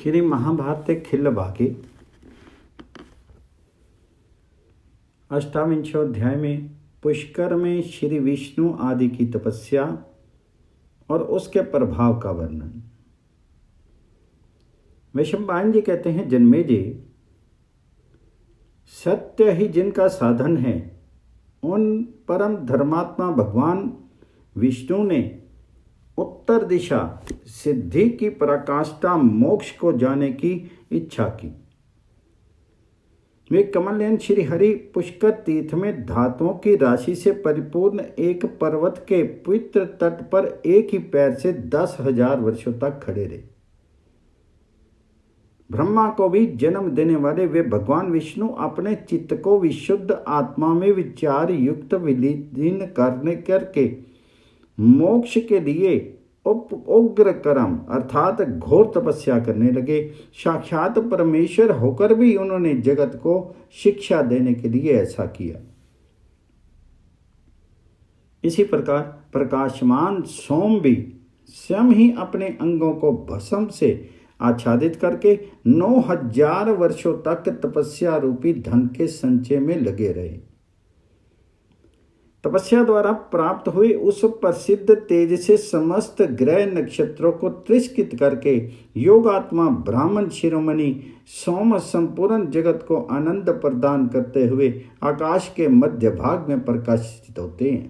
श्री महाभारत खिल भागे 28वें में पुष्कर में श्री विष्णु आदि की तपस्या और उसके प्रभाव का वर्णन। वैशंपायन जी कहते हैं, जन्मेजय, सत्य ही जिनका साधन है, उन परम धर्मात्मा भगवान विष्णु ने उत्तर दिशा सिद्धि की पराकाष्ठा मोक्ष को जाने की इच्छा की। वे कमलनयन श्री हरि पुष्कर तीर्थ में धातुओं की राशि से परिपूर्ण एक पर्वत के पवित्र तट पर एक ही पैर से 10,000 वर्षों तक खड़े रहे। ब्रह्मा को भी जन्म देने वाले वे भगवान विष्णु अपने चित्त को विशुद्ध आत्मा में विचार युक्त विलीन करके मोक्ष के लिए उग्र कर्म अर्थात घोर तपस्या करने लगे। साक्षात परमेश्वर होकर भी उन्होंने जगत को शिक्षा देने के लिए ऐसा किया। इसी प्रकार प्रकाशमान सोम भी स्वयं ही अपने अंगों को भस्म से आच्छादित करके 9,000 वर्षों तक तपस्या रूपी धन के संचय में लगे रहे। तपस्या द्वारा प्राप्त हुए उस प्रसिद्ध तेज से समस्त ग्रह नक्षत्रों को तिरस्कृत करके योगात्मा ब्राह्मण शिरोमणि सोम संपूर्ण जगत को आनंद प्रदान करते हुए आकाश के मध्य भाग में प्रकाशित होते हैं।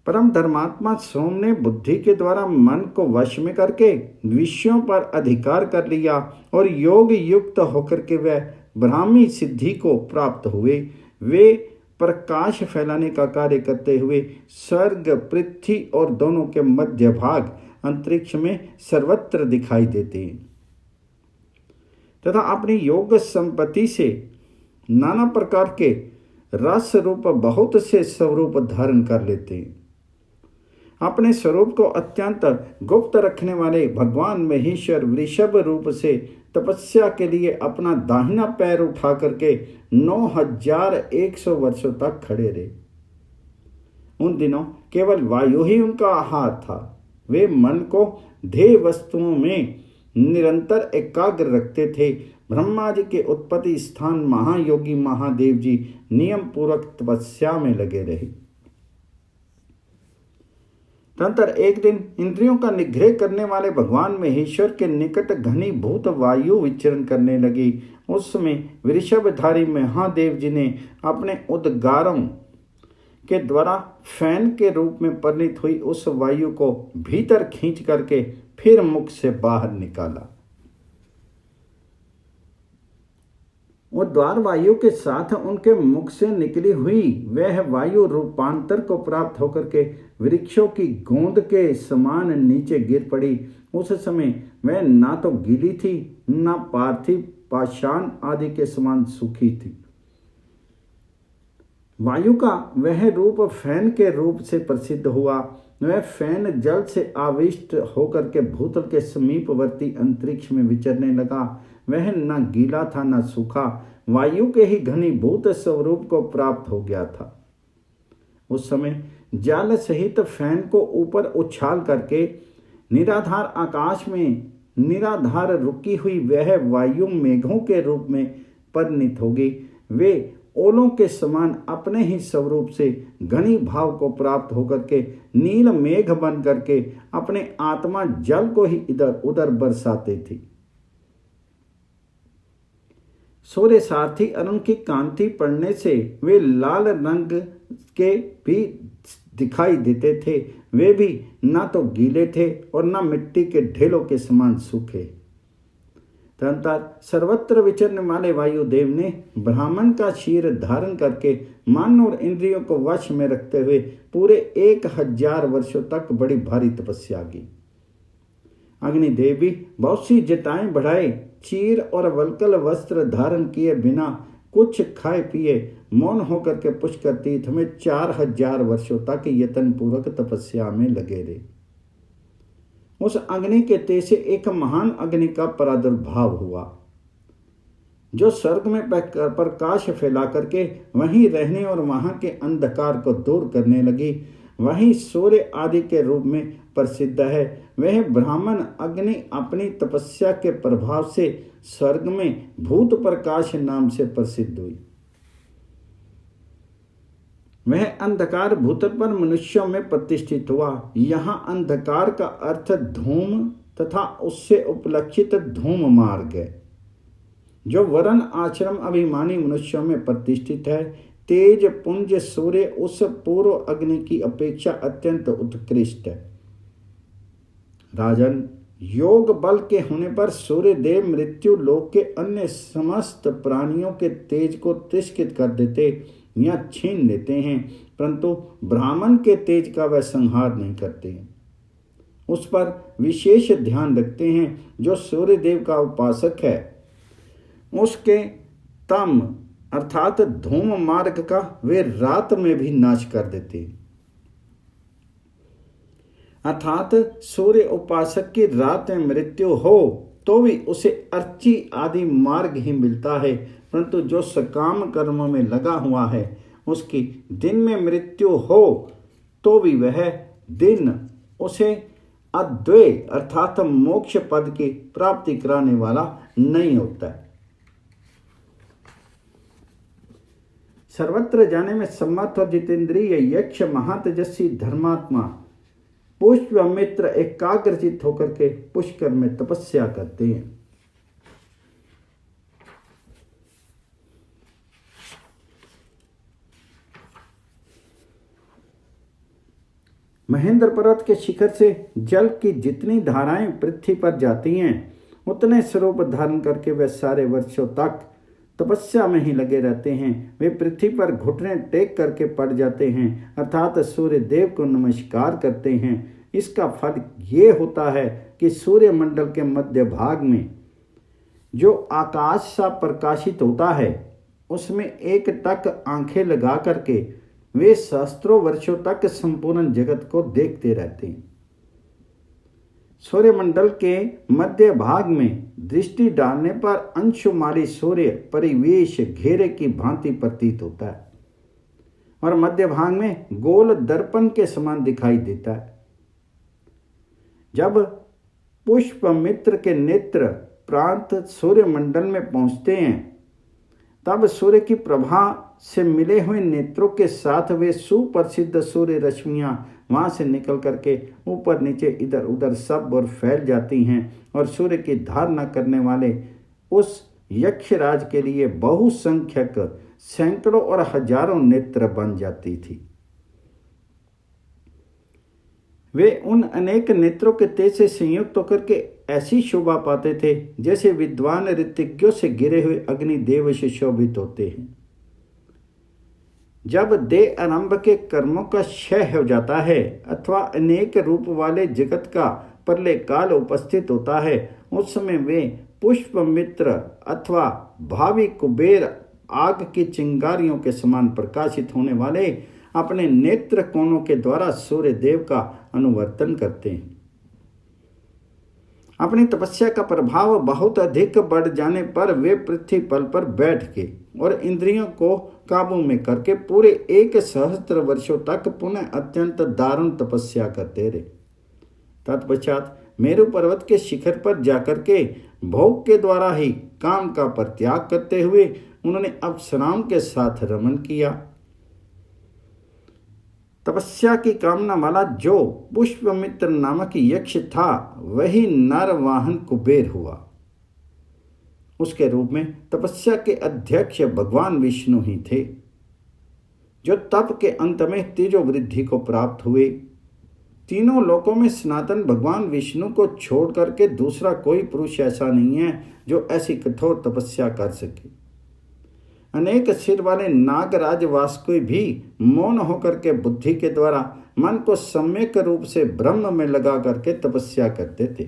परम धर्मात्मा सोम ने बुद्धि के द्वारा मन को वश में करके विषयों पर अधिकार कर लिया और योग युक्त होकर के वह ब्राह्मी सिद्धि को प्राप्त हुए। वे प्रकाश फैलाने का कार्य करते हुए स्वर्ग, पृथ्वी और दोनों के मध्य भाग अंतरिक्ष में सर्वत्र दिखाई देते हैं तथा अपनी योग संपत्ति से नाना प्रकार के रस रूप बहुत से स्वरूप धारण कर लेते हैं। अपने स्वरूप को अत्यंत गुप्त रखने वाले भगवान महेश्वर वृषभ रूप से तपस्या के लिए अपना दाहिना पैर उठा करके 9,100 वर्षों तक खड़े रहे। उन दिनों केवल वायु ही उनका आहार था। वे मन को ध्येय वस्तुओं में निरंतर एकाग्र रखते थे। ब्रह्मा जी के उत्पत्ति स्थान महायोगी महादेव जी नियम पूर्वक तपस्या में लगे रहे। तदंतर एक दिन इंद्रियों का निग्रह करने वाले भगवान महेश्वर के निकट घनीभूत वायु विचरण करने लगी। उस समय वृषभधारी महादेव जी ने अपने उद्गारों के द्वारा फैन के रूप में परिणित हुई उस वायु को भीतर खींच करके फिर मुख से बाहर निकाला। उद्गार वायु के साथ उनके मुख से निकली हुई वह वायु रूपांतर को प्राप्त होकर के वृक्षों की गोंद के समान नीचे गिर पड़ी। उस समय वह ना तो गीली थी, ना पार्थिव पाषाण आदि के समान सूखी थी। वायु का वह रूप फैन के रूप से प्रसिद्ध हुआ। वह फैन जल से आविष्ट होकर के भूतल के समीपवर्ती अंतरिक्ष में विचरने लगा। वह न गीला था न सूखा, वायु के ही घनीभूत स्वरूप को प्राप्त हो गया था। उस समय जल सहित फैन को ऊपर उछाल करके निराधार आकाश में निराधार रुकी हुई वह वायु मेघों के रूप में परिणित होगी। वे ओलों के समान अपने ही स्वरूप से घनी भाव को प्राप्त होकर के नील मेघ बन करके अपने आत्मा जल को ही इधर उधर बरसाते थे। सूर्य सारथी अरुण की कांति पड़ने से वे लाल रंग के भी दिखाई देते थे। वे भी ना तो गीले थे और ना मिट्टी के ढेलों के समान सूखे। तदंतर सर्वत्र विचरने वाले वायुदेव ने ब्राह्मण का शीर धारण करके मन और इंद्रियों को वश में रखते हुए पूरे 1,000 वर्षों तक बड़ी भारी तपस्या की। अग्निदेव भी बहुत सी जटाएं बढ़ाए, चीर और वल्कल वस्त्र धारण किए बिना कुछ खाए पिए मौन होकर के पुष्कर तीर्थ में 4,000 वर्षों तक यत्न पूर्वक तपस्या में लगे रहे। उस अग्नि के तेज से एक महान अग्नि का प्रादुर्भाव हुआ जो स्वर्ग में प्रकाश फैला करके वहीं रहने और वहां के अंधकार को दूर करने लगी। वही सूर्य आदि के रूप में प्रसिद्ध है। वह ब्राह्मण अग्नि अपनी तपस्या के प्रभाव से स्वर्ग में भूत प्रकाश नाम से प्रसिद्ध हुई। वह अंधकार भूतल पर मनुष्यों में प्रतिष्ठित हुआ। यहाँ अंधकार का अर्थ धूम तथा उससे उपलक्षित धूम मार्ग है, जो वर्ण आश्रम अभिमानी मनुष्यों में प्रतिष्ठित है। तेज पुंज सूर्य उस पूर्व अग्नि की अपेक्षा अत्यंत उत्कृष्ट है। राजन, योग बल के होने पर सूर्य देव मृत्यु लोक के अन्य समस्त प्राणियों के तेज को तिरस्कृत कर देते या छीन लेते हैं, परंतु ब्राह्मण के तेज का वह संहार नहीं करते हैं। उस पर विशेष ध्यान रखते हैं। जो सूर्य देव का उपासक है, उसके तम अर्थात धूम मार्ग का वे रात में भी नाश कर देते हैं। अर्थात सूर्य उपासक की रात में मृत्यु हो तो भी उसे अर्ची आदि मार्ग ही मिलता है, परंतु जो सकाम कर्मों में लगा हुआ है उसकी दिन में मृत्यु हो तो भी वह दिन उसे अद्वैय अर्थात मोक्ष पद की प्राप्ति कराने वाला नहीं होता है। सर्वत्र जाने में सम्मत और जितेंद्रिय यक्ष महातेजस्वी धर्मात्मा पुष्पमित्र एकाग्रचित होकर के पुष्कर में तपस्या करते हैं। महेंद्र पर्वत के शिखर से जल की जितनी धाराएं पृथ्वी पर जाती हैं, उतने स्वरूप धारण करके वे सारे वर्षों तक तपस्या में ही लगे रहते हैं। वे पृथ्वी पर घुटने टेक करके पड़ जाते हैं, अर्थात सूर्य देव को नमस्कार करते हैं। इसका फल ये होता है कि सूर्य मंडल के मध्य भाग में जो आकाश सा प्रकाशित होता है, उसमें एक टक आंखें लगा करके वे सहस्त्रों वर्षों तक संपूर्ण जगत को देखते रहते हैं। सूर्यमंडल के मध्य भाग में दृष्टि डालने पर अंशुमाली सूर्य परिवेश घेरे की भांति प्रतीत होता है और मध्य भाग में गोल दर्पण के समान दिखाई देता है। जब पुष्पमित्र के नेत्र प्रांत सूर्यमंडल में पहुंचते हैं, तब सूर्य की प्रभा से मिले हुए नेत्रों के साथ वे सुप्रसिद्ध सूर्य रश्मियां वहां से निकल करके ऊपर नीचे इधर उधर सब और फैल जाती हैं और सूर्य की धारणा करने वाले उस यक्षराज के लिए बहुसंख्यक सैकड़ों और हजारों नेत्र बन जाती थी। वे उन अनेक नेत्रों के तेज से संयुक्त होकर के ऐसी शोभा पाते थे जैसे विद्वान ऋतिज्ञों से गिरे हुए अग्निदेव से शोभित होते हैं। जब देह आरंभ के कर्मों का क्षय हो जाता है अथवा अनेक रूप वाले जगत का प्रलय काल उपस्थित होता है, उस समय वे पुष्पमित्र अथवा भावी कुबेर आग की चिंगारियों के समान प्रकाशित होने वाले अपने नेत्र कोणों के द्वारा सूर्य देव का अनुवर्तन करते हैं। अपनी तपस्या का प्रभाव बहुत अधिक बढ़ जाने पर वे पृथ्वी पल पर बैठ के और इंद्रियों को काबू में करके पूरे 1,000 वर्षों तक पुनः अत्यंत दारुण तपस्या करते रहे। तत्पश्चात मेरु पर्वत के शिखर पर जाकर के भोग के द्वारा ही काम का परित्याग करते हुए उन्होंने अप्सराओं के साथ रमन किया। तपस्या की कामना वाला जो पुष्पमित्र नामक यक्ष था, वही नर वाहन कुबेर हुआ। उसके रूप में तपस्या के अध्यक्ष भगवान विष्णु ही थे, जो तप के अंत में तेजो वृद्धि को प्राप्त हुए। तीनों लोकों में सनातन भगवान विष्णु को छोड़ करके दूसरा कोई पुरुष ऐसा नहीं है जो ऐसी कठोर तपस्या कर सके। अनेक सिर वाले नागराज वासुकी भी मौन होकर के बुद्धि के द्वारा मन को सम्यक रूप से ब्रह्म में लगा करके तपस्या करते थे।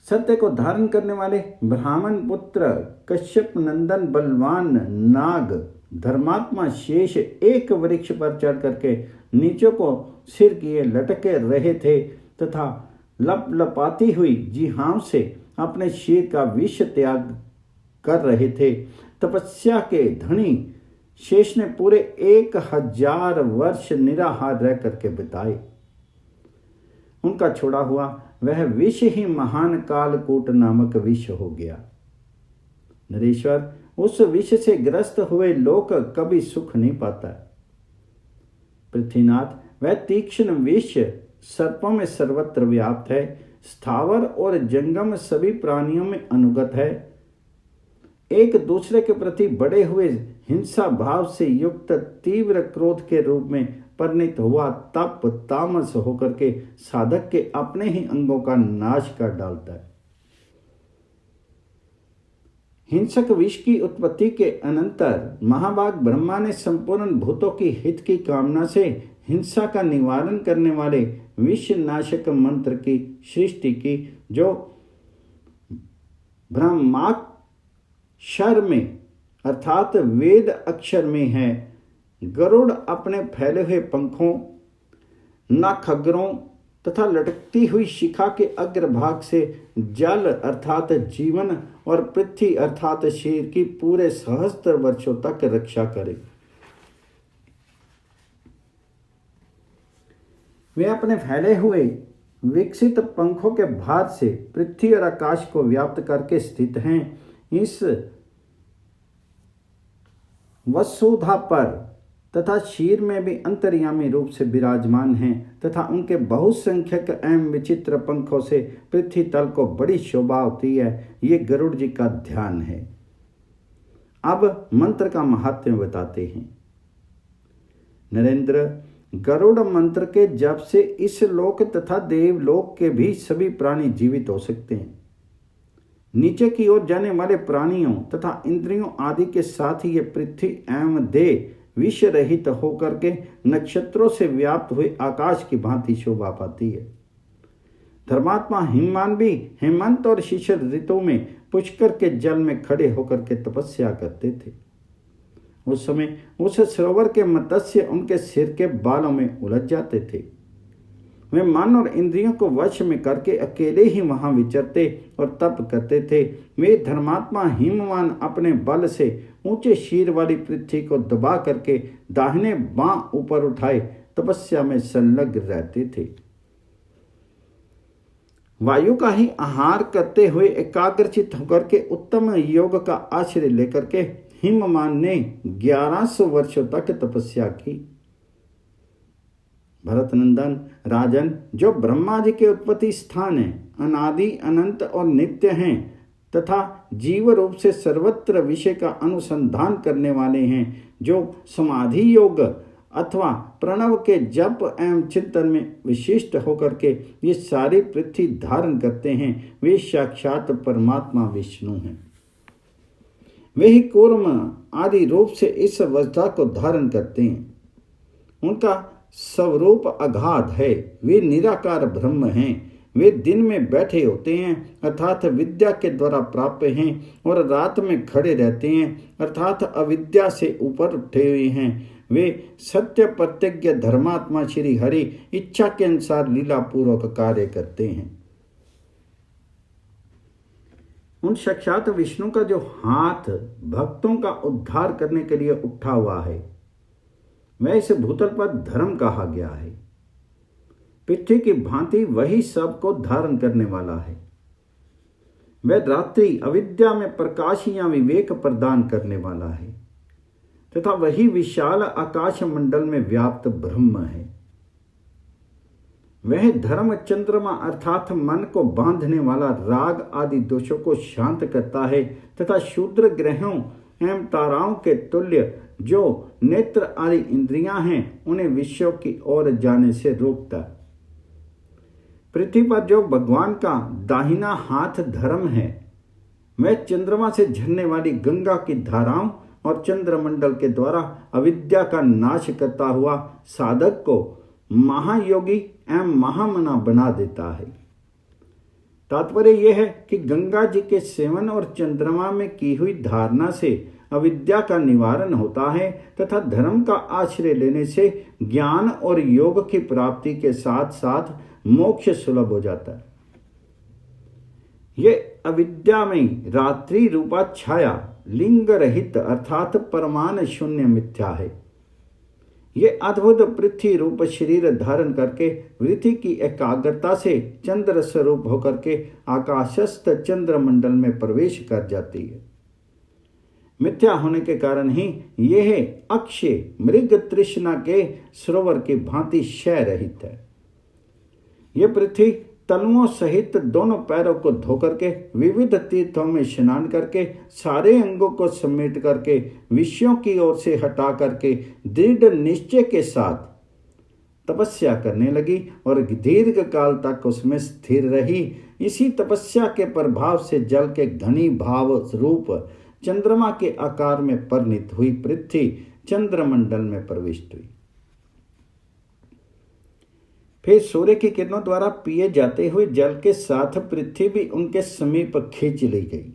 सत्य को धारण करने वाले ब्राह्मण पुत्र कश्यप नंदन बलवान नाग धर्मात्मा शेष एक वृक्ष पर चढ़ करके नीचों को सिर किए लटके रहे थे तथा लपलपाती हुई जिह्वाओं से अपने शीर का विष त्याग कर रहे थे। तपस्या के धनी शेष ने पूरे 1000 वर्ष निराहार रह करके बिताए। उनका छोड़ा हुआ वह विष ही महान कालकूट नामक विष हो गया। नरेश्वर, उस विष से ग्रस्त हुए लोक कभी सुख नहीं पाता। पृथ्वीनाथ, वह तीक्ष्ण विष सर्पों में सर्वत्र व्याप्त है, स्थावर और जंगम सभी प्राणियों में अनुगत है। एक दूसरे के प्रति बढ़े हुए हिंसा भाव से युक्त तीव्र क्रोध के रूप में परिणित हुआ तप तामस होकर के साधक के अपने ही अंगों का नाश कर डालता है। हिंसक विष की उत्पत्ति के अनंतर महाभाग ब्रह्मा ने संपूर्ण भूतों की हित की कामना से हिंसा का निवारण करने वाले विष नाशक मंत्र की सृष्टि की, जो ब्रह्माक्षर में अर्थात वेद अक्षर में है। गरुड़ अपने फैले हुए पंखों, नाखगरों तथा लटकती हुई शिखा के अग्रभाग से जल अर्थात जीवन और पृथ्वी अर्थात शरीर की पूरे सहस्त्र वर्षों तक रक्षा करे। वे अपने फैले हुए विकसित पंखों के भार से पृथ्वी और आकाश को व्याप्त करके स्थित हैं। इस वसुधा पर तथा शीर में भी अंतर्यामी रूप से विराजमान हैं तथा उनके बहुसंख्यक एवं विचित्र पंखों से पृथ्वी तल को बड़ी शोभा होती है। ये गरुड़ जी का ध्यान है। अब मंत्र का महात्म्य बताते हैं। नरेंद्र, गरुड़ मंत्र के जप से इस लोक तथा देवलोक के भी सभी प्राणी जीवित हो सकते हैं। नीचे की ओर जाने वाले प्राणियों तथा इंद्रियों आदि के साथ ही ये पृथ्वी एवं देह विष रहित होकर के नक्षत्रों से व्याप्त हुए आकाश की भांति शोभा पाती है। धर्मात्मा हिमवान भी हेमंत और शिशिर ऋतु में पुष्कर के जल में खड़े होकर के तपस्या करते थे। उस समय उस सरोवर के मत्स्य उनके सिर के बालों में उलझ जाते थे। वे मन और इंद्रियों को वश में करके अकेले ही वहां विचरते और तप करते थे। वे धर्मात्मा हिमवान अपने बल से ऊंचे शीर वाली पृथ्वी को दबा करके दाहिने बां ऊपर उठाए तपस्या में संलग्न रहते थे। वायु का ही आहार करते हुए एकाग्रचित होकर के उत्तम योग का आश्रय लेकर के हिमवान ने 1100 वर्षों तक तपस्या की। भरतनंदन राजन, जो ब्रह्मा जी के उत्पत्ति स्थान है, अनादि अनंत और नित्य हैं तथा जीव रूप से सर्वत्र विषय का अनुसंधान करने वाले हैं, जो समाधि योग अथवा प्रणव के जप एवं चिंतन में विशिष्ट होकर के ये सारी पृथ्वी धारण करते हैं, वे साक्षात परमात्मा विष्णु हैं। वे ही कूर्म आदि रूप से इस अवस्था को धारण करते हैं। उनका स्वरूप अगाध है। वे निराकार ब्रह्म हैं। वे दिन में बैठे होते हैं अर्थात विद्या के द्वारा प्राप्त हैं, और रात में खड़े रहते हैं अर्थात अविद्या से ऊपर उठे हुए हैं। वे सत्य प्रत्यज्ञ धर्मात्मा श्री हरि इच्छा के अनुसार लीला पूर्वक कार्य करते हैं। उन साक्षात विष्णु का जो हाथ भक्तों का उद्धार करने के लिए उठा हुआ है, वह इस भूतल पर धर्म कहा गया है। पृथ्वी की भांति वही सबको धारण करने वाला है। वह रात्रि अविद्या में प्रकाश या विवेक प्रदान करने वाला है तथा वही विशाल आकाश मंडल में व्याप्त ब्रह्म है। वह धर्म चंद्रमा अर्थात मन को बांधने वाला राग आदि दोषों को शांत करता है तथा शूद्र ग्रहों एवं ताराओं के तुल्य जो नेत्र आदि इंद्रियां हैं, उन्हें विषयों की ओर जाने से रोकता है। पृथ्वी पर जो भगवान का दाहिना हाथ धर्म है, वह चंद्रमा से झरने वाली गंगा की धाराओं और चंद्रमंडल के द्वारा अविद्या का नाश करता हुआ साधक को महायोगी एवं महामना बना देता है। तात्पर्य यह है कि गंगा जी के सेवन और चंद्रमा में की हुई धारणा से अविद्या का निवारण होता है तथा धर्म का आश्रय लेने से ज्ञान और योग की प्राप्ति के साथ साथ मोक्ष सुलभ हो जाता है। ये अविद्या में रात्रि रूपा छाया लिंग रहित अर्थात परमाणु शून्य मिथ्या है। ये अद्भुत पृथ्वी रूप शरीर धारण करके वृत्ति की एकाग्रता से चंद्र स्वरूप होकर के आकाशस्थ चंद्रमंडल में प्रवेश कर जाती है। मिथ्या होने के कारण ही यह अक्षय मृग तृष्णा के सरोवर की भांति क्षय रहित है। यह पृथ्वी तलुओं सहित दोनों पैरों को धोकर के विविध तीर्थों में स्नान करके सारे अंगों को समेट करके विषयों की ओर से हटा करके दृढ़ निश्चय के साथ तपस्या करने लगी और दीर्घ काल तक उसमें स्थिर रही। इसी तपस्या के प्रभाव से जल के घनी भाव रूप चंद्रमा के आकार में परिणित हुई पृथ्वी चंद्रमंडल में प्रविष्ट हुई। फिर सूर्य की किरणों द्वारा पिए जाते हुए जल के साथ पृथ्वी भी उनके समीप खींच ली गई।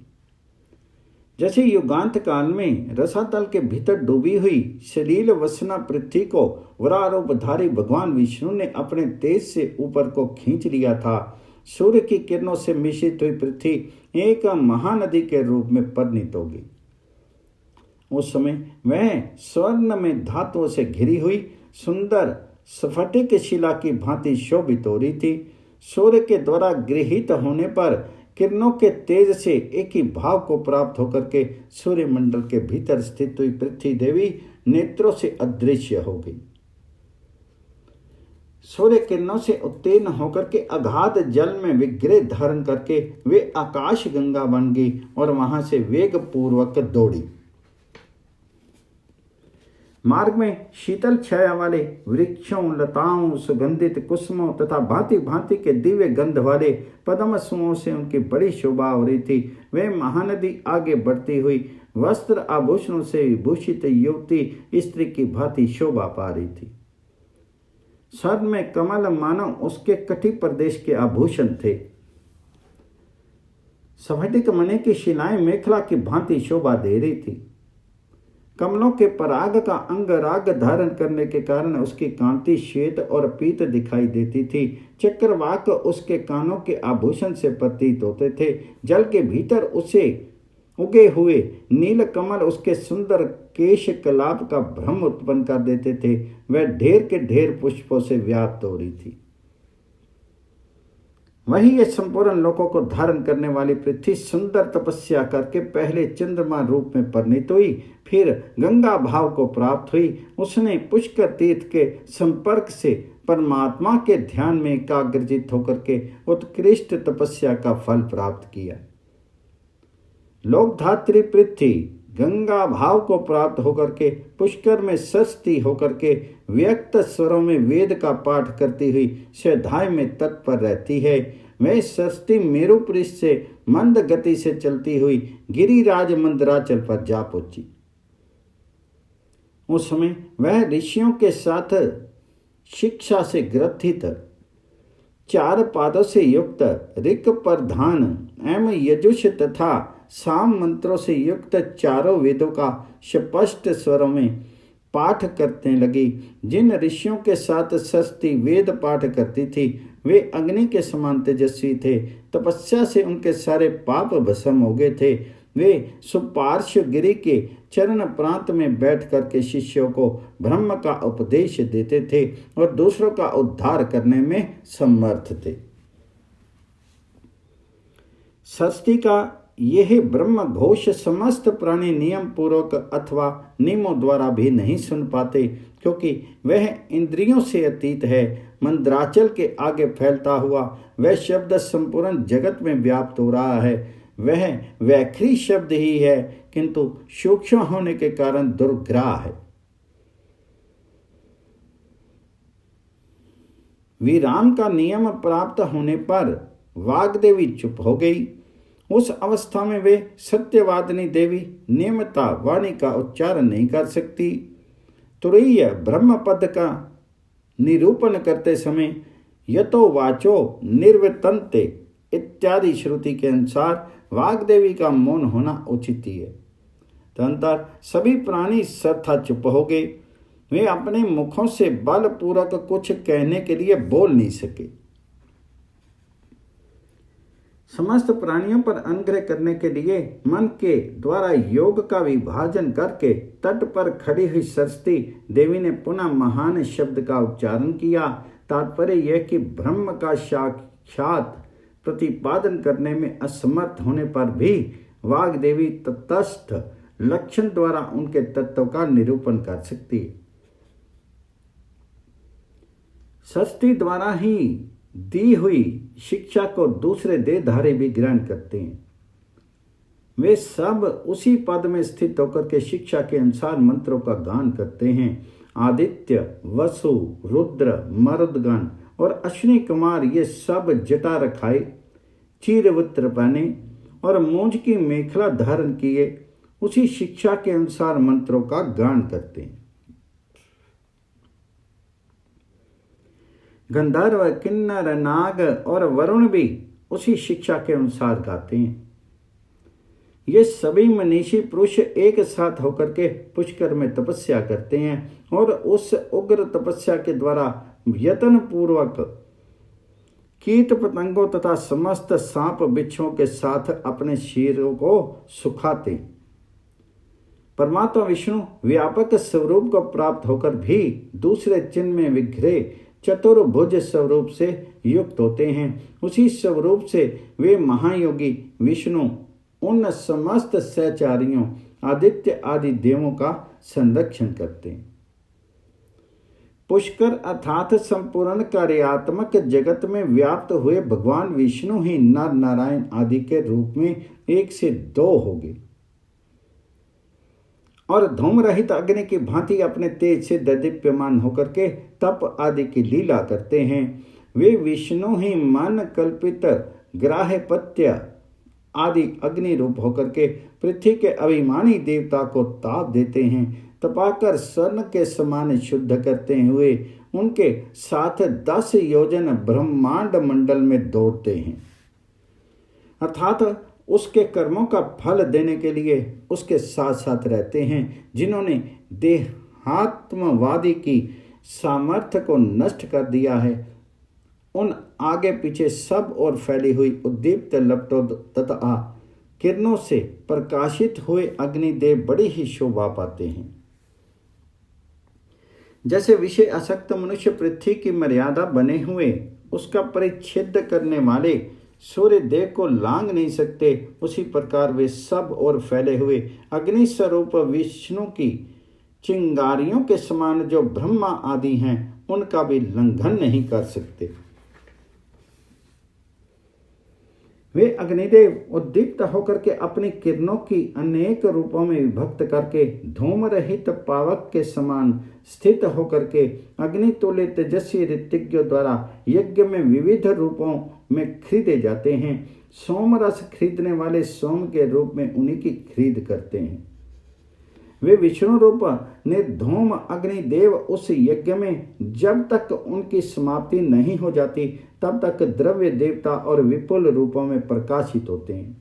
जैसे युगांत काल में रसातल के भीतर डूबी हुई सलील वसना पृथ्वी को वरारूपधारी भगवान विष्णु ने अपने तेज से ऊपर को खींच लिया था, सूर्य की किरणों से मिश्रित हुई पृथ्वी एक महानदी के रूप में परिणित होगी। उस समय वह स्वर्ण में धातुओं से घिरी हुई सुंदर स्फटिक शिला की भांति शोभित हो रही थी। सूर्य के द्वारा गृहीत होने पर किरणों के तेज से एक ही भाव को प्राप्त होकर के सूर्यमंडल के भीतर स्थित हुई पृथ्वी देवी नेत्रों से अदृश्य हो गई। सूर्य किरणों से उत्तीर्ण होकर के अगाध जल में विग्रह धारण करके वे आकाश गंगा बन गई और वहां से वेग पूर्वक दौड़ी। मार्ग में शीतल छाया वाले वृक्षों, लताओं, सुगंधित कुसुमों तथा भांति भांति के दिव्य गंध वाले पद्मसुओं से उनकी बड़ी शोभा हो रही थी। वे महानदी आगे बढ़ती हुई वस्त्र आभूषणों से विभूषित युवती स्त्री की भांति शोभा पा रही थी। स्वर्ग में कमल मानो उसके कटी प्रदेश के आभूषण थे। स्फटिक मणि की शिलाएं मेखला की भांति शोभा दे रही थी। कमलों के पराग का अंग राग धारण करने के कारण उसकी कांति श्वेत और पीत दिखाई देती थी। चक्रवाक उसके कानों के आभूषण से प्रतीत होते थे। जल के भीतर उसे उगे हुए नील कमल उसके सुंदर केश कलाप का भ्रम उत्पन्न कर देते थे। वह ढेर के ढेर पुष्पों से व्याप्त हो रही थी। वही ये संपूर्ण लोकों को धारण करने वाली पृथ्वी सुंदर तपस्या करके पहले चंद्रमा रूप में परिणित हुई, फिर गंगा भाव को प्राप्त हुई। उसने पुष्कर तीर्थ के संपर्क से परमात्मा के ध्यान में एकाग्रचित होकर के उत्कृष्ट तपस्या का फल प्राप्त किया। लोकधात्री पृथ्वी गंगा भाव को प्राप्त होकर के पुष्कर में सस्ती होकर के व्यक्त स्वरों में वेद का पाठ करती हुई स्वाध्याय में तत्पर रहती है। वह सस्ती मेरु पृष्ठ से मंद गति से चलती हुई गिरिराज मंदराचल पर जा पहुंची। उस समय वह ऋषियों के साथ शिक्षा से ग्रथित 4 पादों से युक्त ऋक् प्रधान एवं यजुष तथा साम मंत्रों से युक्त 4 वेदों का स्पष्ट स्वरों में पाठ करने लगी। जिन ऋषियों के साथ सस्ती वेद पाठ करती थी वे अग्नि के समान तेजस्वी थे। तपस्या से उनके सारे पाप भस्म हो गए थे। वे सुपार्श्व गिरि के चरण प्रांत में बैठ करके शिष्यों को ब्रह्म का उपदेश देते थे और दूसरों का उद्धार करने में समर्थ थे। षष्ठी का यह ब्रह्म घोष समस्त प्राणी नियम पूर्वक अथवा नियमों द्वारा भी नहीं सुन पाते, क्योंकि वह इंद्रियों से अतीत है। मंद्राचल के आगे फैलता हुआ वह शब्द संपूर्ण जगत में व्याप्त हो रहा है। वह वैखरी शब्द ही है, किंतु सूक्ष्म होने के कारण दुर्ग्राह है। विराम का नियम प्राप्त होने पर वाग्देवी चुप हो गई। उस अवस्था में वे सत्यवादिनी देवी नियमता वाणी का उच्चारण नहीं कर सकती। तुरीय ब्रह्म पद का निरूपण करते समय यतो वाचो निर्वर्तन्ते इत्यादि श्रुति के अनुसार वाग्देवी का मौन होना उचित ही है। तदनंतर सभी प्राणी सर्वथा चुप हो गए। वे अपने मुखों से बलपूर्वक कुछ कहने के लिए बोल नहीं सके। समस्त प्राणियों पर अनुग्रह करने के लिए मन के द्वारा योग का विभाजन करके तट पर खड़ी हुई सरस्वती देवी ने पुनः महान शब्द का उच्चारण किया। तात्पर्य यह कि ब्रह्म का साक्षात प्रतिपादन करने में असमर्थ होने पर भी वाग देवी तटस्थ लक्षण द्वारा उनके तत्व का निरूपण कर सकती है। सरस्वती द्वारा ही दी हुई शिक्षा को दूसरे देहधारी भी ग्रहण करते हैं। वे सब उसी पद में स्थित होकर के शिक्षा के अनुसार मंत्रों का गान करते हैं। आदित्य, वसु, रुद्र, मरुदगण और अश्विनी कुमार ये सब जटा रखाए, चीरवस्त्र पहने और मूंज की मेखला धारण किए उसी शिक्षा के अनुसार मंत्रों का गान करते हैं। गंधर्व, किन्नर, नाग और वरुण भी उसी शिक्षा के अनुसार गाते हैं। ये सभी मनीषी पुरुष एक साथ होकर के पुष्कर में तपस्या करते हैं और उस उग्र तपस्या के द्वारा यत्न पूर्वक कीट पतंगों तथा समस्त सांप बिच्छों के साथ अपने शरीरों को सुखाते हैं। परमात्मा विष्णु व्यापक स्वरूप को प्राप्त होकर भी दूसरे चिन्ह में विग्रह चतुर्भुज स्वरूप से युक्त होते हैं। उसी स्वरूप से वे महायोगी विष्णु उन समस्त सहचारियों आदित्य आदि देवों का संरक्षण करते हैं। पुष्कर अर्थात संपूर्ण कार्यात्मक जगत में व्याप्त हुए भगवान विष्णु ही नर नारायण आदि के रूप में एक से दो होंगे और धूम रहित अग्नि की भांति अपने तेज से दीप्यमान होकर के तप आदि की लीला करते हैं। वे विष्णु ही मन कल्पित ग्राह्यपत्य आदि अग्नि रूप होकर के पृथ्वी के अभिमानी देवता को ताप देते हैं। तपाकर स्वर्ण के समान शुद्ध करते हुए उनके साथ 10 योजन ब्रह्मांड मंडल में दौड़ते हैं, अर्थात उसके कर्मों का फल देने के लिए उसके साथ साथ रहते हैं। जिन्होंने देहात्मवादी की सामर्थ्य को नष्ट कर दिया है, उन आगे पीछे सब और फैली हुई उद्दीप्त लपटों तथा किरणों से प्रकाशित हुए अग्निदेव बड़ी ही शोभा पाते हैं। जैसे विषय आसक्त मनुष्य पृथ्वी की मर्यादा बने हुए उसका परिच्छेद करने वाले सूर्य देव को लांग नहीं सकते, उसी प्रकार वे सब और फैले हुए अग्नि स्वरूप विष्णु की चिंगारियों के समान जो ब्रह्मा आदि हैं उनका भी लंघन नहीं कर सकते। वे अग्निदेव उद्दीप्त होकर के अपनी किरणों की अनेक रूपों में विभक्त करके धूम रहित पावक के समान स्थित होकर के अग्नितुल्य तेजस्वी ऋतिज्ञों द्वारा यज्ञ में विविध रूपों में खरीदे जाते हैं। सोम रस खरीदने वाले सोम के रूप में उन्हीं की खरीद करते हैं। वे विष्णु रूप निर्धूम अग्निदेव उस यज्ञ में जब तक उनकी समाप्ति नहीं हो जाती तब तक द्रव्य देवता और विपुल रूपों में प्रकाशित होते हैं।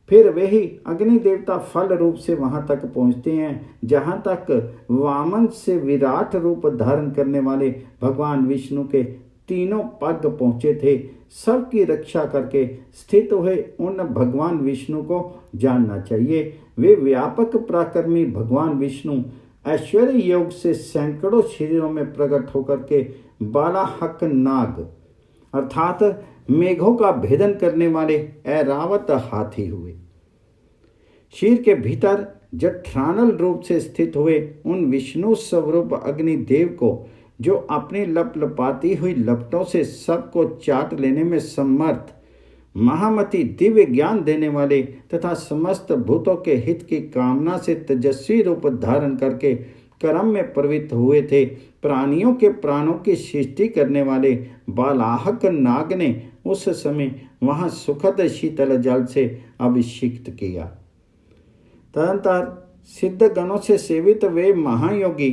फिर वे ही अग्नि देवता फल रूप से वहां तक पहुंचते हैं जहां तक वामन से विराट रूप धारण करने वाले भगवान विष्णु के तीनों पग पहुंचे थे। सबकी रक्षा करके स्थित हुए उन भगवान विष्णु को जानना चाहिए। वे व्यापक पराक्रमी भगवान विष्णु ऐश्वर्य योग से सैकड़ों शरीरों में प्रकट होकर के बालाहक नाग अर्थात मेघों का भेदन करने वाले ऐरावत हाथी हुए। शीर के भीतर जठरानल रूप से स्थित हुए उन विष्णु स्वरूप अग्निदेव को जो अपनी लपलपाती हुई लपटों से सबको चाट लेने में समर्थ महामति दिव्य ज्ञान देने वाले तथा समस्त भूतों के हित की कामना से तेजस्वी रूप धारण करके कर्म में प्रवृत्त हुए थे। प्राणियों के प्राणों की सृष्टि करने वाले बालाहक नाग ने उस समय वहां सुखद शीतल जल से अभिषिक्त किया। तदंतर सिद्ध गणों से सेवित वे महायोगी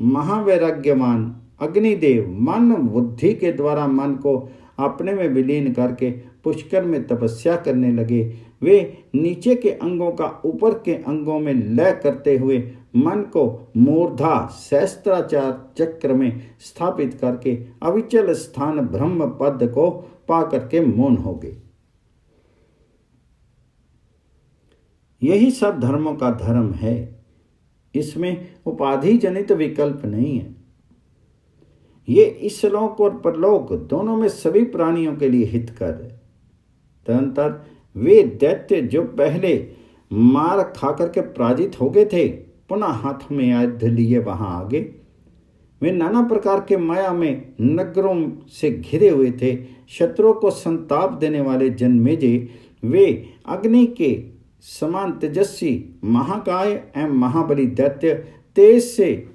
महावैराग्यवान अग्निदेव मन बुद्धि के द्वारा मन को अपने में विलीन करके पुष्कर में तपस्या करने लगे। वे नीचे के अंगों का ऊपर के अंगों में लय करते हुए मन को मूर्धा सहस्त्राचार चक्र में स्थापित करके अविचल स्थान ब्रह्म पद को पा करके मौन हो गए। यही सब धर्मों का धर्म है। इसमें उपाधि जनित विकल्प नहीं है। ये इसलोक और परलोक दोनों में सभी प्राणियों के लिए हितकर है। तदनंतर वे दैत्य जो पहले मार खाकर के पराजित हो गए थे, पुनः हाथ में आयुध लिए वहां आगे। वे नाना प्रकार के माया में नगरों से घिरे हुए थे। शत्रुओं को संताप देने वाले जन्मेजय वे अग्नि के समान तेजस्वी महाकाय एवं महाबली दैत्य तेज से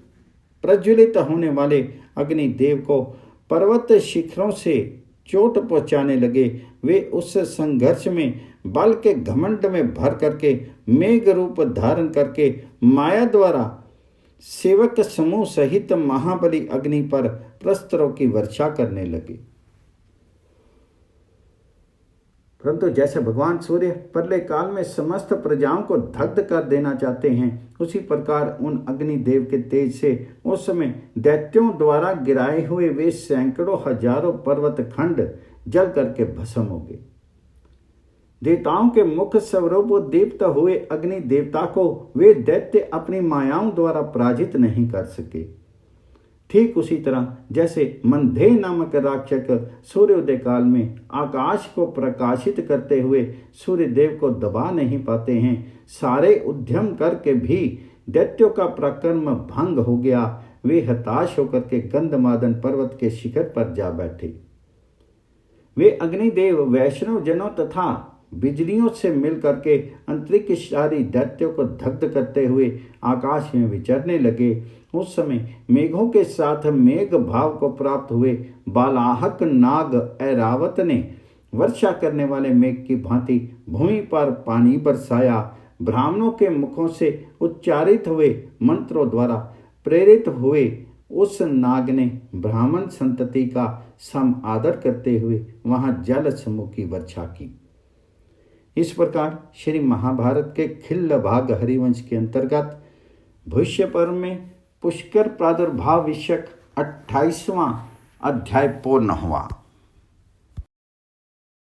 प्रज्वलित होने वाले अग्निदेव को पर्वत शिखरों से चोट पहुंचाने लगे। वे उस संघर्ष में बल के घमंड में भर करके मेघ रूप धारण करके माया द्वारा सेवक समूह सहित महाबली अग्नि पर प्रस्त्रों की वर्षा करने लगे। परंतु जैसे भगवान सूर्य प्रलय काल में समस्त प्रजाओं को दग्ध कर देना चाहते हैं, उसी प्रकार उन अग्निदेव के तेज से उस समय दैत्यों द्वारा गिराए हुए वे सैकड़ों हजारों पर्वत खंड जल करके भस्म हो गए। देवताओं के मुख स्वरूप दीप्त हुए अग्नि देवता को वे दैत्य अपनी मायाओं द्वारा पराजित नहीं कर सके। ठीक उसी तरह जैसे मंधे नामक राक्षस सूर्योदय काल में आकाश को प्रकाशित करते हुए सूर्य देव को दबा नहीं पाते हैं, सारे उद्यम करके भी दैत्यों का पराक्रम भंग हो गया। वे हताश होकर के गंधमादन पर्वत के शिखर पर जा बैठे। वे अग्निदेव वैष्णव जनों तथा बिजलियों से मिल करके अंतरिक्षशारी दैत्यों को दग्ध करते हुए आकाश में विचरने लगे। उस समय मेघों के साथ मेघ भाव को प्राप्त हुए बालाहक नाग ऐरावत ने वर्षा करने वाले मेघ की भांति भूमि पर पानी बरसाया। ब्राह्मणों के मुखों से उच्चारित हुए मंत्रों द्वारा प्रेरित हुए उस नाग ने ब्राह्मण संतति का सम आदर करते हुए वहां जल समूह की वर्षा की। इस प्रकार श्री महाभारत के खिल्ल भाग हरिवंश के अंतर्गत भविष्य पर्व में पुष्कर प्रादुर्भाव विषयक 28वां अध्याय पूर्ण हुआ।